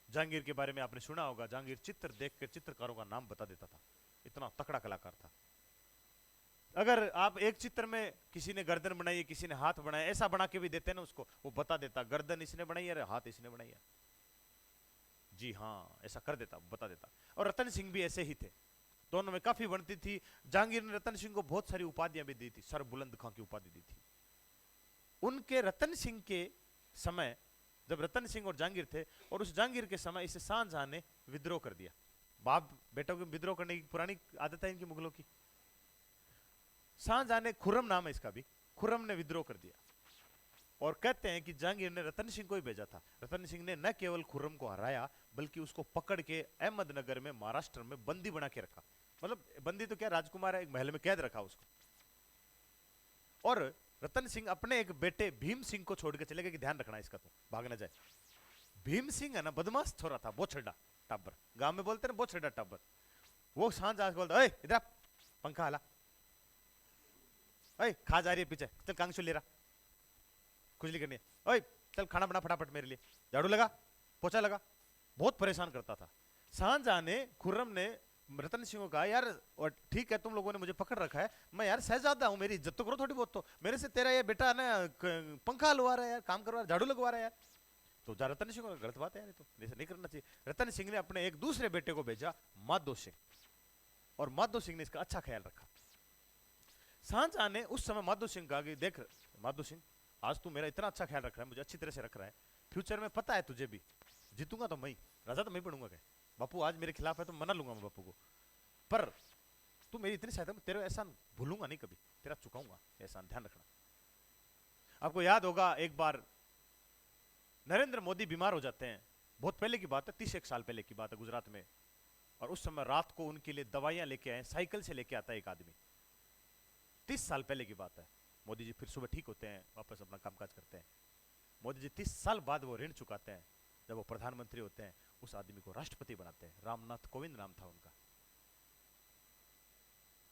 जहांगीर के बारे में आपने सुना होगा, जहांगीर चित्र देखकर चित्रकारों का नाम बता देता था, इतना तकड़ा कलाकार था। अगर आप एक चित्र में किसी ने गर्दन बनाई है, किसी ने हाथ बनाया, ऐसा बना के भी देते ना उसको, वो बता देता गर्दन इसने बनाई है, हाथ इसने बनाई है, जी हाँ, ऐसा कर देता, बता देता। और रतन सिंह भी ऐसे ही थे, दोनों में काफी बनती थी। जहांगीर ने रतन सिंह को बहुत सारी उपाधियां भी दी थी, सर बुलंद खां की उपाधि दी थी। उनके रतन सिंह के समय, जब रतन सिंह और जहांगीर थे, और उस जहांगीर के समय इसे शाहजहां ने विद्रोह कर दिया। बाप बेटों के विद्रोह करने की पुरानी आदत है इनकी, मुगलों की। शाहजहां ने, खुर्रम नाम है इसका भी, खुर्रम ने विद्रोह कर दिया। और कहते हैं कि जहांगीर ने रतन सिंह को ही भेजा था। रतन सिंह ने न केवल खुर्रम को हराया, बल्कि उसको पकड़ के अहमदनगर में, महाराष्ट्र में बंदी बना के रखा। मतलब बंदी तो क्या, राजकुमार है, एक महल में कैद रखा उसको। और रतन सिंह अपने एक बेटे भीम सिंह को छोड़ के चले गए कि ध्यान रखना इसका, तो भाग ना जाए। भीम सिंह है ना, बदमाश छोरा था, बोछड़ा टाबर, गांव में बोलते ना बोछड़ा टाबर। वो शाहजहां को बोलता, इधर पंखा हाला, खा जा रही है पीछे, चल कांगसू ले रहा, खुजली करनी है, ओए चल खाना बना फटाफट मेरे लिए, झाड़ू लगा, पोछा लगा। बहुत परेशान करता था। शाहजहां ने, खुर्रम ने रतन सिंह को कहा, यार और ठीक है तुम लोगों ने मुझे पकड़ रखा है, मैं यार शहजादा हूं, मेरी इज्जत तो करो थोड़ी बहुत, तो मेरे से तेरा ये बेटा ना पंखा हलवा रहा है यार, काम करवा, झाड़ू लगवा रहा है यार। तो रतन सिंह को गलत बात है यार, तो ऐसा नहीं करना चाहिए। रतन सिंह ने अपने एक दूसरे बेटे को भेजा, माधो सिंह, और माधो सिंह ने इसका अच्छा ख्याल रखा। शाहजहां ने उस समय माधो सिंह कहा कि देख माधो सिंह, आज तू मेरा इतना अच्छा ख्याल रख रहा है, मुझे अच्छी तरह से रख रहा है, फ्यूचर में पता है तुझे भी, जीतूंगा तो मैं, राजा तो मैं बनूंगा। क्या बापू आज मेरे खिलाफ है तो मना लूंगा मैं बापू को, पर तू मेरी इतनी सहायता, तेरे एहसान भूलूंगा नहीं कभी, तेरा चुकाऊंगा एहसान, ध्यान रखना। आपको याद होगा एक बार नरेंद्र मोदी बीमार हो जाते हैं, बहुत पहले की बात है, 31 साल पहले की बात है, गुजरात में। और उस समय रात को उनके लिए दवाइयां लेके आए, साइकिल से लेके आता है एक आदमी, 30 साल पहले की बात है। मोदी जी फिर सुबह ठीक होते हैं, वापस अपना कामकाज करते हैं। मोदी जी 30 साल बाद वो ऋण चुकाते हैं, जब वो प्रधानमंत्री होते हैं उस आदमी को राष्ट्रपति बनाते हैं। रामनाथ कोविंद नाम था उनका।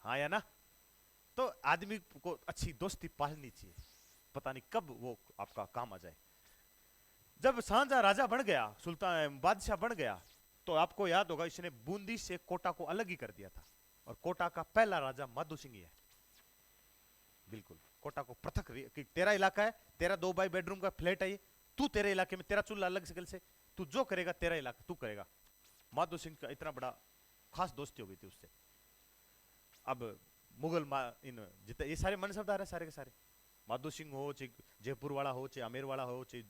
हाँ या ना? तो आदमी को अच्छी दोस्ती पालनी चाहिए, पता नहीं कब वो आपका काम आ जाए। जब शाहजहां राजा बन गया, सुल्तान बादशाह बन गया, तो आपको याद होगा इसने बूंदी से कोटा को अलग ही कर दिया था, और कोटा का पहला राजा माधो सिंह ही है। बिल्कुल कोटा को पृथक, कि तेरा इलाका है, तेरा 2 बाई बेडरूम का फ्लैट है, तू तेरे इलाके में, तेरा चूल्हा अलग से, तू जो करेगा तेरा इलाका तू करेगा। माधो सिंह का इतना बड़ा खास दोस्ती हो गई थी उससे। अब मुगल इन जितने ये सारे मनसबदार है सारे के सारे, माधो सिंह हो, चाहे जयपुर वाला हो, चाहे आमेर वाला हो, चाहे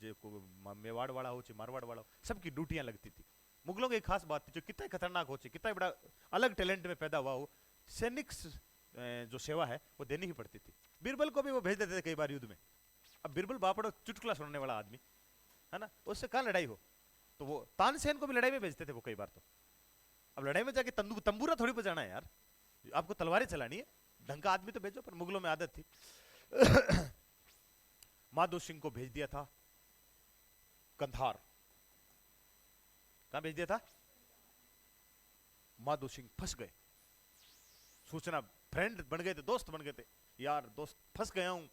मेवाड़ वाला हो, चाहे मारवाड़ वाला हो, सबकी ड्यूटियां लगती थी। मुगलों की एक खास बात थी, जो कितना खतरनाक हो, चाहे कितना बड़ा अलग टैलेंट में पैदा हुआ हो, सैनिक जो सेवा है वो देनी ही पड़ती थी। बीरबल को भी वो भेज देते थे कई बार युद्ध में। अब बीरबल बापड़ चुटकुला सुनने वाला आदमी है ना, तो उससे कहाँ लड़ाई हो, तो वो तानसेन को भी लड़ाई में भेजते थे वो कई बार। तो अब लड़ाई में जाके तंबूरा थोड़ी बजाना है यार, आपको तलवारें चलानी है, ढंग का आदमी तो भेजो। पर मुगलों में आदत थी। माधो सिंह को भेज दिया था कंधार। कहां भेज दिया था? माधो सिंह फंस गए। सूचना, फ्रेंड बन गए थे, दोस्त बन गए थे, यार दोस्त फंस गया हूं,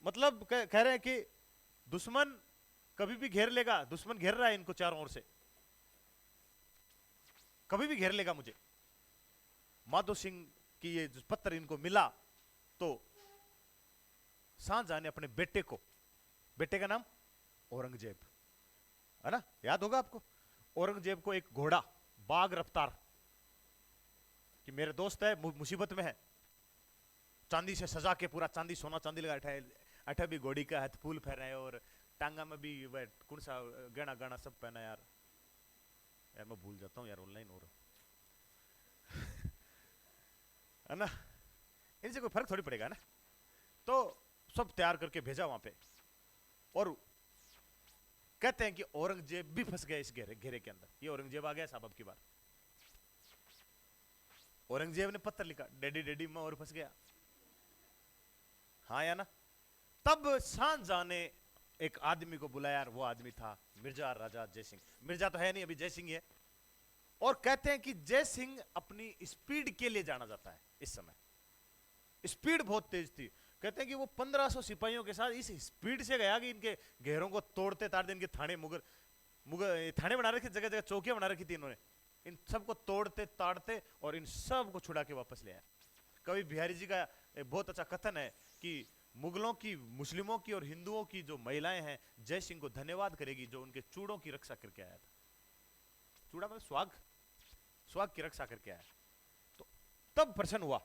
मतलब कह रहे हैं कि दुश्मन कभी भी घेर लेगा, दुश्मन घेर रहा है इनको चारों ओर से, कभी भी घेर लेगा मुझे। माधो सिंह की ये पत्र इनको मिला तो शाहजहां ने अपने बेटे को, बेटे का नाम औरंगजेब है ना, याद होगा आपको, औरंगजेब को एक घोड़ा बाग रफ्तार, कि मेरे दोस्त है मुसीबत में है, चांदी से सजा के, पूरा चांदी सोना चांदी लगा है, अठा भी घोड़ी का हाथ फूल फहराए, और टांगा में भी वह कौन सा गहना गाना सब पहना। यार मैं भूल जाता हूँ यार, ऑनलाइन हो रहा है ना, इनसे कोई फर्क थोड़ी पड़ेगा ना। तो सब तैयार करके भेजा वहां पे, और कहते हैं कि औरंगजेब भी फंस गया इस घेरे के अंदर। ये औरंगजेब आ गया साहब, अब की बार औरंगजेब ने पत्र लिखा, डैडी डैडी मैं और फंस गया। हाँ या ना? तब शाहजहां ने एक आदमी को बुलाया, वो आदमी था मिर्जा राजा जय सिंह। मिर्जा तो है नहीं अभी, जय सिंह है। और कहते हैं कि जय सिंह अपनी स्पीड के लिए जाना जाता है। इस समय स्पीड बहुत तेज थी। कहते हैं कि वो 1500 सिपाहियों के साथ इस स्पीड से गया कि इनके घेरों को तोड़ते ताड़ते, इनके थाने मुगल थाने बना रखे, जगह जगह चौकियां बना रखी थी इन्होंने, इन सबको तोड़ते ताड़ते और इन सब को छुड़ा के वापस ले आया। कवि बिहारी जी का बहुत अच्छा कथन है कि मुगलों की, मुस्लिमों की और हिंदुओं की जो महिलाएं हैं, जय सिंह को धन्यवाद करेगी जो उनके चूड़ों की रक्षा करके आया था। चूड़ा मतलब स्वाग की रक्षा करके आया। तो तब प्रश्न हुआ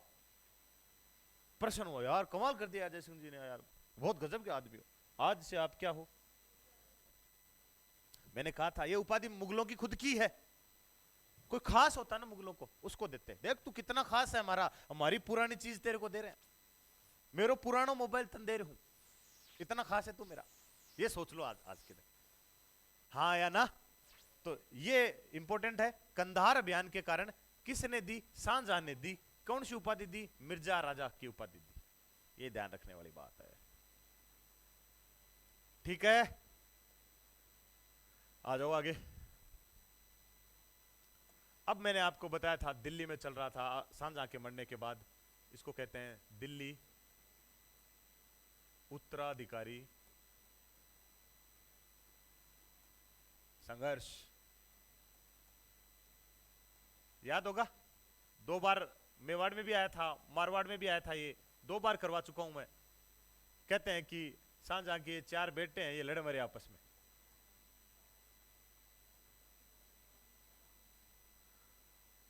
यार, कमाल कर दिया जय सिंह जी ने यार, बहुत गजब के आदमी हो, आज से आप क्या हो। मैंने कहा था ये उपाधि मुगलों की खुद की है, कोई खास होता ना मुगलों को, उसको देते। देख तू कितना खास है, हमारी पुरानी चीज तेरे को दे रहे हैं, मेरा पुराना मोबाइल तन दे रहे हूं, इतना खास है तू मेरा, ये सोच लो आज के दिन। हाँ या ना? तो ये इंपॉर्टेंट है। कंधार अभियान के कारण किसने दी? शाहजहां ने दी। कौन सी उपाधि दी? मिर्जा राजा की उपाधि दी। ये ध्यान रखने वाली बात है। ठीक है, आ जाओ आगे। अब मैंने आपको बताया था दिल्ली में चल रहा था शाहजहां के मरने के बाद, इसको कहते हैं दिल्ली उत्तराधिकारी संघर्ष। याद होगा 2 बार मेवाड़ में भी आया था, मारवाड़ में भी आया था, ये 2 बार करवा चुका हूं मैं। कहते हैं कि शाहजहां के 4 बेटे हैं, ये लड़े मरे आपस में।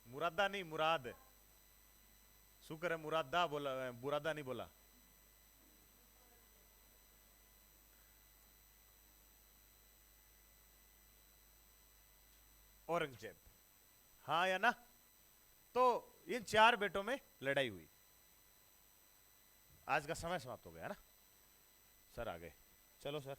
मुरादा नहीं, मुराद, शुक्र है मुरादा बोला, बुरादा नहीं बोला। औरंगजेब, हाँ या ना? तो इन 4 बेटों में लड़ाई हुई। आज का समय समाप्त हो गया ना सर, आ गए, चलो सर।